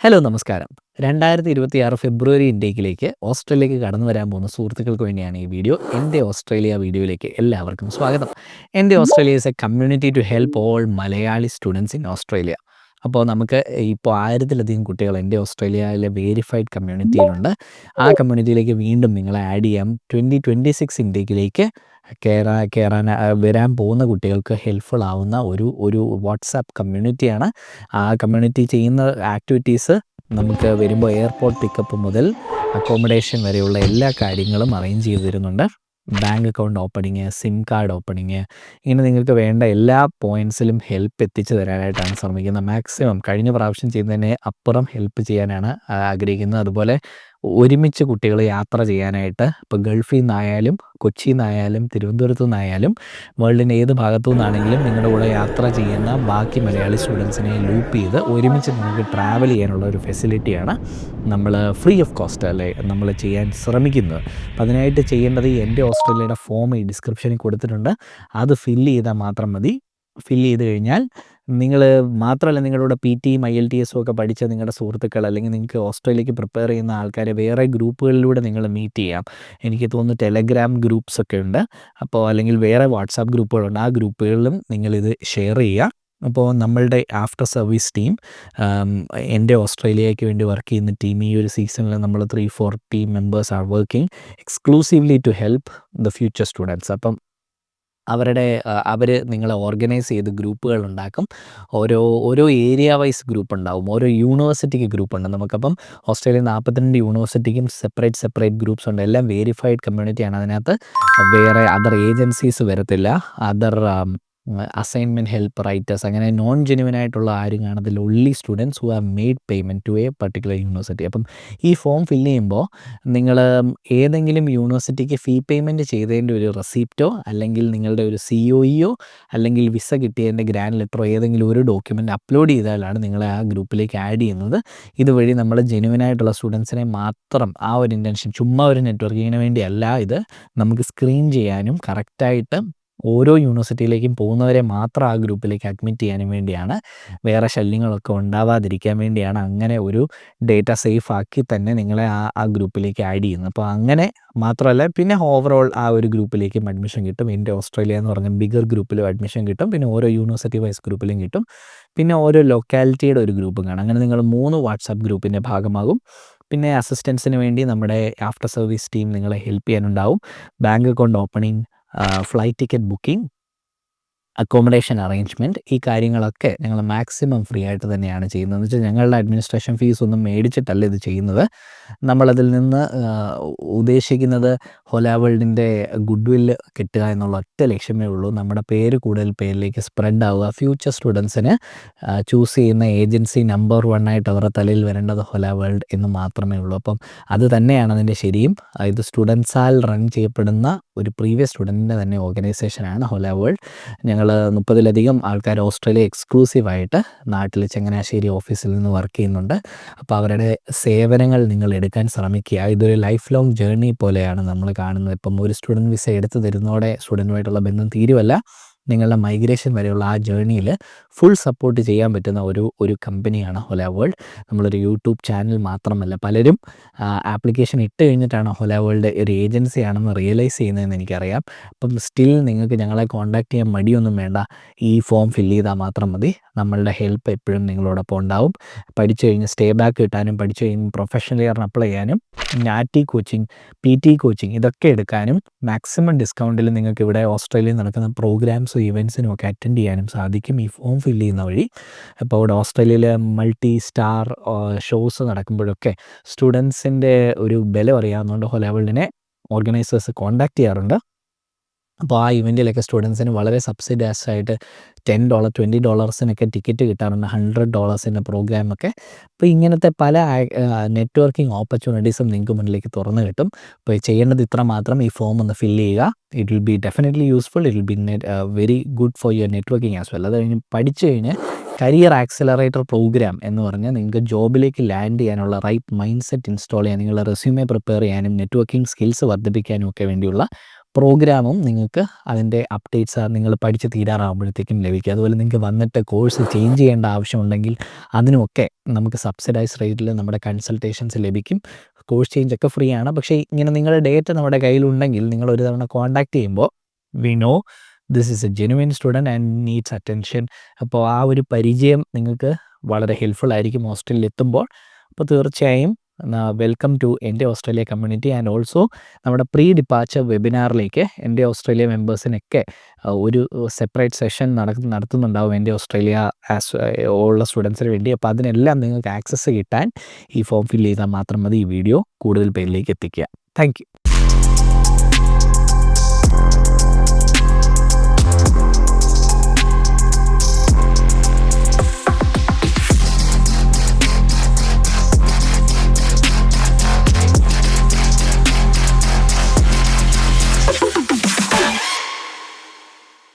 Hello നമസ്കാരം. 2026 ഫെബ്രുവരി ഇൻടേക്കിലേക്ക് ഓസ്ട്രേലിയക്ക് കടന്നു വരാൻ പോകുന്ന സുഹൃത്തുക്കൾക്ക് വേണ്ടിയാണ് ഈ വീഡിയോ. എൻ്റെ ഓസ്ട്രേലിയ വീഡിയോയിലേക്ക് എല്ലാവർക്കും സ്വാഗതം. എൻ്റെ Australia is a community to help all Malayali students in Australia. അപ്പോൾ നമുക്ക് ഇപ്പോൾ 1000-ലധികം കുട്ടികൾ എൻ്റെ ഓസ്ട്രേലിയയിലെ വേരിഫൈഡ് കമ്മ്യൂണിറ്റിയിലുണ്ട്. ആ കമ്മ്യൂണിറ്റിയിലേക്ക് വീണ്ടും നിങ്ങളെ ആഡ് ചെയ്യാം. 2026 ഇൻടേക്കിലേക്ക് വരാൻ പോകുന്ന കുട്ടികൾക്ക് ഹെൽപ്ഫുൾ ആവുന്ന ഒരു വാട്സാപ്പ് കമ്മ്യൂണിറ്റിയാണ്. ആ കമ്മ്യൂണിറ്റി ചെയ്യുന്ന ആക്ടിവിറ്റീസ് നമുക്ക് വരുമ്പോൾ എയർപോർട്ട് പിക്കപ്പ് മുതൽ അക്കോമഡേഷൻ വരെയുള്ള എല്ലാ കാര്യങ്ങളും അറേഞ്ച് ചെയ്ത് തരുന്നുണ്ട്. Bank account opening, SIM card opening, ഇങ്ങനെ നിങ്ങൾക്ക് വേണ്ട എല്ലാ പോയിൻറ്റ്സിലും ഹെൽപ്പ് എത്തിച്ചു തരാനായിട്ടാണ് ശ്രമിക്കുന്നത്. മാക്സിമം കഴിഞ്ഞ പ്രാവശ്യം ചെയ്യുന്നതിനെ അപ്പുറം ഹെൽപ്പ് ചെയ്യാനാണ് ആഗ്രഹിക്കുന്നത്. അതുപോലെ ഒരുമിച്ച് കുട്ടികൾ യാത്ര ചെയ്യാനായിട്ട് ഇപ്പോൾ ഗൾഫിൽ നിന്നായാലും കൊച്ചിയിൽ നിന്നായാലും തിരുവനന്തപുരത്തു നിന്നായാലും വേൾഡിൻ്റെ ഏത് ഭാഗത്തു നിന്നാണെങ്കിലും നിങ്ങളുടെ കൂടെ യാത്ര ചെയ്യുന്ന ബാക്കി മലയാളി സ്റ്റുഡൻസിനെ ലൂപ്പ് ചെയ്ത് ഒരുമിച്ച് നിങ്ങൾക്ക് ട്രാവൽ ചെയ്യാനുള്ള ഒരു ഫെസിലിറ്റിയാണ് നമ്മൾ ഫ്രീ ഓഫ് കോസ്റ്റ് അല്ലേ നമ്മൾ ചെയ്യാൻ ശ്രമിക്കുന്നത്. അപ്പം അതിനായിട്ട് ചെയ്യേണ്ടത് എൻ്റെ ഓസ്ട്രേലിയയുടെ ഫോം ഈ ഡിസ്ക്രിപ്ഷനിൽ കൊടുത്തിട്ടുണ്ട്. അത് ഫില്ല് ചെയ്താൽ മാത്രം മതി. ഫില്ല് ചെയ്ത് കഴിഞ്ഞാൽ നിങ്ങൾ മാത്രമല്ല നിങ്ങളുടെ PTയും IELTSഉം ഒക്കെ പഠിച്ച നിങ്ങളുടെ സുഹൃത്തുക്കൾ അല്ലെങ്കിൽ നിങ്ങൾക്ക് ഓസ്ട്രേലിയക്ക് പ്രിപ്പയർ ചെയ്യുന്ന ആൾക്കാരെ വേറെ ഗ്രൂപ്പുകളിലൂടെ നിങ്ങൾ മീറ്റ് ചെയ്യാം. എനിക്ക് തോന്നുന്നു ടെലഗ്രാം ഗ്രൂപ്പ്സൊക്കെ ഉണ്ട്. അപ്പോൾ അല്ലെങ്കിൽ വേറെ വാട്സാപ്പ് ഗ്രൂപ്പുകളുണ്ട്. ആ ഗ്രൂപ്പുകളിലും നിങ്ങളിത് ഷെയർ ചെയ്യുക. അപ്പോൾ നമ്മളുടെ ആഫ്റ്റർ സർവീസ് ടീം എൻ്റെ ഓസ്ട്രേലിയയ്ക്ക് വേണ്ടി വർക്ക് ചെയ്യുന്ന ടീം ഈ ഒരു സീസണിൽ നമ്മൾ 3-4 team members are working exclusively to help the future students. അപ്പം അവർ നിങ്ങളെ ഓർഗനൈസ് ചെയ്ത് ഗ്രൂപ്പുകൾ ഉണ്ടാക്കും. ഓരോ ഏരിയ വൈസ് ഗ്രൂപ്പ് ഉണ്ടാവും. ഓരോ യൂണിവേഴ്സിറ്റിക്ക് ഗ്രൂപ്പുണ്ട് നമുക്കപ്പം. ഓസ്ട്രേലിയ 42 യൂണിവേഴ്സിറ്റിക്കും സെപ്പറേറ്റ് ഗ്രൂപ്പ്സ് ഉണ്ട്. എല്ലാം വേരിഫൈഡ് കമ്മ്യൂണിറ്റിയാണ്. അതിനകത്ത് വേറെ അതർ ഏജൻസീസ് വരത്തില്ല. അതർ അസൈൻമെൻറ്റ് ഹെൽപ്പ് റൈറ്റേഴ്സ് അങ്ങനെ നോൺ ജെന്യുവൻ ആയിട്ടുള്ള ആരും കാണത്തില്ല. Only students who have made payment to a particular university. അപ്പം ഈ ഫോം ഫില്ല് ചെയ്യുമ്പോൾ നിങ്ങൾ ഏതെങ്കിലും യൂണിവേഴ്സിറ്റിക്ക് ഫീ പേയ്മെൻറ്റ് ചെയ്തതിൻ്റെ ഒരു റെസിപ്റ്റോ അല്ലെങ്കിൽ നിങ്ങളുടെ ഒരു COEയോ അല്ലെങ്കിൽ വിസ കിട്ടിയതിൻ്റെ ഗ്രാൻഡ് ലെറ്ററോ ഏതെങ്കിലും ഒരു ഡോക്യുമെൻറ്റ് അപ്ലോഡ് ചെയ്താലാണ് നിങ്ങളെ ആ ഗ്രൂപ്പിലേക്ക് ആഡ് ചെയ്യുന്നത്. ഇതുവഴി നമ്മൾ ജെന്യുവൻ ആയിട്ടുള്ള സ്റ്റുഡൻസിനെ മാത്രം ആ ഒരു ഇൻറ്റൻഷൻ ചുമ്മാ ഒരു നെറ്റ്വർക്കിങ്ങിന് വേണ്ടിയല്ല, ഇത് നമുക്ക് സ്ക്രീൻ ചെയ്യാനും കറക്റ്റായിട്ട് ഓരോ യൂണിവേഴ്സിറ്റിയിലേക്കും പോകുന്നവരെ മാത്രം ആ ഗ്രൂപ്പിലേക്ക് അഡ്മിറ്റ് ചെയ്യാനും വേണ്ടിയാണ്. വേറെ ശല്യങ്ങളൊക്കെ ഉണ്ടാവാതിരിക്കാൻ വേണ്ടിയാണ് അങ്ങനെ ഒരു ഡേറ്റ സേഫ് ആക്കി തന്നെ നിങ്ങളെ ആ ഗ്രൂപ്പിലേക്ക് ആഡ് ചെയ്യുന്നത്. അപ്പോൾ അങ്ങനെ മാത്രമല്ല പിന്നെ ഓവറോൾ ആ ഒരു ഗ്രൂപ്പിലേക്കും അഡ്മിഷൻ കിട്ടും. എൻ്റെ ഓസ്ട്രേലിയ എന്ന് പറഞ്ഞ ബിഗർ ഗ്രൂപ്പിലും അഡ്മിഷൻ കിട്ടും. പിന്നെ ഓരോ യൂണിവേഴ്സിറ്റി വൈസ് ഗ്രൂപ്പിലും കിട്ടും. പിന്നെ ഓരോ ലൊക്കാലിറ്റിയുടെ ഒരു ഗ്രൂപ്പും കാണും. അങ്ങനെ നിങ്ങൾ 3 വാട്സാപ്പ് ഗ്രൂപ്പിൻ്റെ ഭാഗമാകും. പിന്നെ അസിസ്റ്റൻസിന് വേണ്ടി നമ്മുടെ ആഫ്റ്റർ സർവീസ് ടീം നിങ്ങളെ ഹെൽപ്പ് ചെയ്യാനുണ്ടാവും. Bank account opening, flight ticket booking, accommodation arrangement, ഈ കാര്യങ്ങളൊക്കെ ഞങ്ങൾ മാക്സിമം ഫ്രീ ആയിട്ട് തന്നെയാണ് ചെയ്യുന്നത്. എന്ന് വെച്ചാൽ ഞങ്ങളുടെ അഡ്മിനിസ്ട്രേഷൻ ഫീസ് ഒന്നും മേടിച്ചിട്ടല്ല ഇത് ചെയ്യുന്നത്. നമ്മളതിൽ നിന്ന് ഉദ്ദേശിക്കുന്നത് ഹോല വേൾഡിൻ്റെ ഗുഡ് വില്ല് കിട്ടുക എന്നുള്ള ഒറ്റ ലക്ഷ്യമേ ഉള്ളൂ. നമ്മുടെ പേര് കൂടുതൽ പേരിലേക്ക് സ്പ്രെഡ് ആവുക. ഫ്യൂച്ചർ സ്റ്റുഡൻസിന് ചൂസ് ചെയ്യുന്ന ഏജൻസി നമ്പർ 1 ആയിട്ട് അവരുടെ തലയിൽ വരേണ്ടത് ഹോല വേൾഡ് എന്ന് മാത്രമേ ഉള്ളൂ. അപ്പം അത് തന്നെയാണ് അതിൻ്റെ ശരിയും. ഇത് സ്റ്റുഡൻസാൽ റൺ ചെയ്യപ്പെടുന്ന ഒരു പ്രീവിയസ് സ്റ്റുഡൻറ്റിൻ്റെ തന്നെ ഓർഗനൈസേഷനാണ് ഹോല വേൾഡ്. ഞങ്ങൾ 30-ലധികം ആൾക്കാർ ഓസ്ട്രേലിയ എക്സ്ക്ലൂസീവായിട്ട് നാട്ടിൽ ചങ്ങനാശ്ശേരി ഓഫീസിൽ നിന്ന് വർക്ക് ചെയ്യുന്നുണ്ട്. അപ്പോൾ അവരുടെ സേവനങ്ങൾ നിങ്ങൾ എടുക്കാൻ ശ്രമിക്കുക. ഇതൊരു ലൈഫ് ലോങ് ജേർണി പോലെയാണ് നമ്മൾ കാണുന്നത്. ഇപ്പം ഒരു സ്റ്റുഡൻറ്റ് വിസ എടുത്ത് തരുന്നതോടെ സ്റ്റുഡൻറ്റുമായിട്ടുള്ള ബന്ധം തീരുവല്ല. നിങ്ങളുടെ മൈഗ്രേഷൻ വരെയുള്ള ആ ജേർണിയിൽ ഫുൾ സപ്പോർട്ട് ചെയ്യാൻ പറ്റുന്ന ഒരു കമ്പനിയാണ് ഹോല വേൾഡ്. നമ്മളൊരു യൂട്യൂബ് ചാനൽ മാത്രമല്ല, പലരും ആപ്ലിക്കേഷൻ ഇട്ട് കഴിഞ്ഞിട്ടാണ് ഹോല വേൾഡ് ഒരു ഏജൻസിയാണെന്ന് റിയലൈസ് ചെയ്യുന്നതെന്ന് എനിക്കറിയാം. അപ്പം സ്റ്റിൽ നിങ്ങൾക്ക് ഞങ്ങളെ കോൺടാക്റ്റ് ചെയ്യാൻ മടിയൊന്നും വേണ്ട. ഈ ഫോം ഫില്ല് ചെയ്താൽ മാത്രം മതി. നമ്മളുടെ ഹെൽപ്പ് എപ്പോഴും നിങ്ങളോടൊപ്പം ഉണ്ടാവും. പഠിച്ചു കഴിഞ്ഞ് സ്റ്റേ ബാക്ക് കിട്ടാനും പഠിച്ചു കഴിഞ്ഞ് പ്രൊഫഷണൽ ഇയറിന് അപ്ലൈ ചെയ്യാനും നാറ്റി കോച്ചിങ്, PT കോച്ചിങ് ഇതൊക്കെ എടുക്കാനും മാക്സിമം ഡിസ്കൗണ്ടിൽ നിങ്ങൾക്ക് ഇവിടെ ഓസ്ട്രേലിയയിൽ നടക്കുന്ന പ്രോഗ്രാംസും ഇവൻറ്റ്സിനും ഒക്കെ അറ്റൻഡ് ചെയ്യാനും സാധിക്കും ഈ ഫോം ഫില്ല് ചെയ്യുന്ന വഴി. അപ്പോൾ ഇവിടെ ഓസ്ട്രേലിയയിൽ മൾട്ടി സ്റ്റാർ ഷോസ് നടക്കുമ്പോഴൊക്കെ സ്റ്റുഡൻസിൻ്റെ ഒരു ബലം അറിയാവുന്നതുകൊണ്ട് ഹോല വേൾഡിനെ ഓർഗനൈസേഴ്സ് കോൺടാക്റ്റ് ചെയ്യാറുണ്ട്. അപ്പോൾ ആ ഇവൻറ്റിലൊക്കെ സ്റ്റുഡൻസിന് വളരെ സബ്സിഡൈസ്ഡ് ആയിട്ട് $10, $20 ടിക്കറ്റ് കിട്ടാറുണ്ട്. $100 പ്രോഗ്രാമൊക്കെ. അപ്പോൾ ഇങ്ങനത്തെ പല നെറ്റ്വർക്കിംഗ് ഓപ്പർച്യൂണിറ്റീസും നിങ്ങൾക്ക് മുന്നിലേക്ക് തുറന്നു കിട്ടും. അപ്പോൾ ചെയ്യേണ്ടത് ഇത്ര മാത്രം, ഈ ഫോം ഒന്ന് ഫില്ല് ചെയ്യുക. It will be definitely useful. It will be very good for your networking as well. അത് കഴിഞ്ഞ് പഠിച്ചു കഴിഞ്ഞ് കരിയർ ആക്സിലറേറ്റർ പ്രോഗ്രാം എന്ന് പറഞ്ഞാൽ നിങ്ങൾക്ക് ജോബിലേക്ക് ലാൻഡ് ചെയ്യാനുള്ള റൈറ്റ് മൈൻഡ് സെറ്റ് ഇൻസ്റ്റാൾ ചെയ്യാൻ, നിങ്ങളുടെ റെസ്യൂമെ പ്രിപ്പയർ ചെയ്യാനും നെറ്റ്വർക്കിംഗ് സ്കിൽസ് വർദ്ധിപ്പിക്കാനും ഒക്കെ വേണ്ടിയുള്ള പ്രോഗ്രാമും നിങ്ങൾക്ക് അതിൻ്റെ അപ്ഡേറ്റ്സ് നിങ്ങൾ പഠിച്ച് തീരാറാകുമ്പോഴത്തേക്കും ലഭിക്കും. അതുപോലെ നിങ്ങൾക്ക് വന്നിട്ട് കോഴ്സ് ചേഞ്ച് ചെയ്യേണ്ട ആവശ്യമുണ്ടെങ്കിൽ അതിനുമൊക്കെ നമുക്ക് സബ്സിഡൈസ് റേറ്റിൽ നമ്മുടെ കൺസൾട്ടേഷൻസ് ലഭിക്കും. കോഴ്സ് ചേഞ്ച് ഒക്കെ ഫ്രീ ആണ്. പക്ഷേ ഇങ്ങനെ നിങ്ങളുടെ ഡേറ്റ നമ്മുടെ കയ്യിലുണ്ടെങ്കിൽ നിങ്ങൾ ഒരു തവണ കോൺടാക്റ്റ് ചെയ്യുമ്പോൾ we know this is A genuine student and needs attention. അപ്പോൾ ആ ഒരു പരിചയം നിങ്ങൾക്ക് വളരെ ഹെൽപ്ഫുൾ ആയിരിക്കും ഹോസ്റ്റലിൽ എത്തുമ്പോൾ. അപ്പോൾ തീർച്ചയായും വെൽക്കം ടു എൻ്റെ ഓസ്ട്രേലിയ കമ്മ്യൂണിറ്റി. ആൻഡ് ഓൾസോ നമ്മുടെ പ്രീ ഡിപ്പാച്ചർ വെബിനാറിലേക്ക് എൻ്റെ ഓസ്ട്രേലിയ മെമ്പേഴ്സിനൊക്കെ ഒരു സെപ്പറേറ്റ് സെഷൻ നടത്തുന്നുണ്ടാവും എൻ്റെ ഓസ്ട്രേലിയ ഉള്ള സ്റ്റുഡൻസിന് വേണ്ടി. അപ്പോൾ അതിനെല്ലാം നിങ്ങൾക്ക് ആക്സസ് കിട്ടാൻ ഈ ഫോം ഫില്ല് ചെയ്താൽ മാത്രം മതി ഈ വീഡിയോ കൂടുതൽ പേരിലേക്ക് എത്തിക്കുക. Thank you.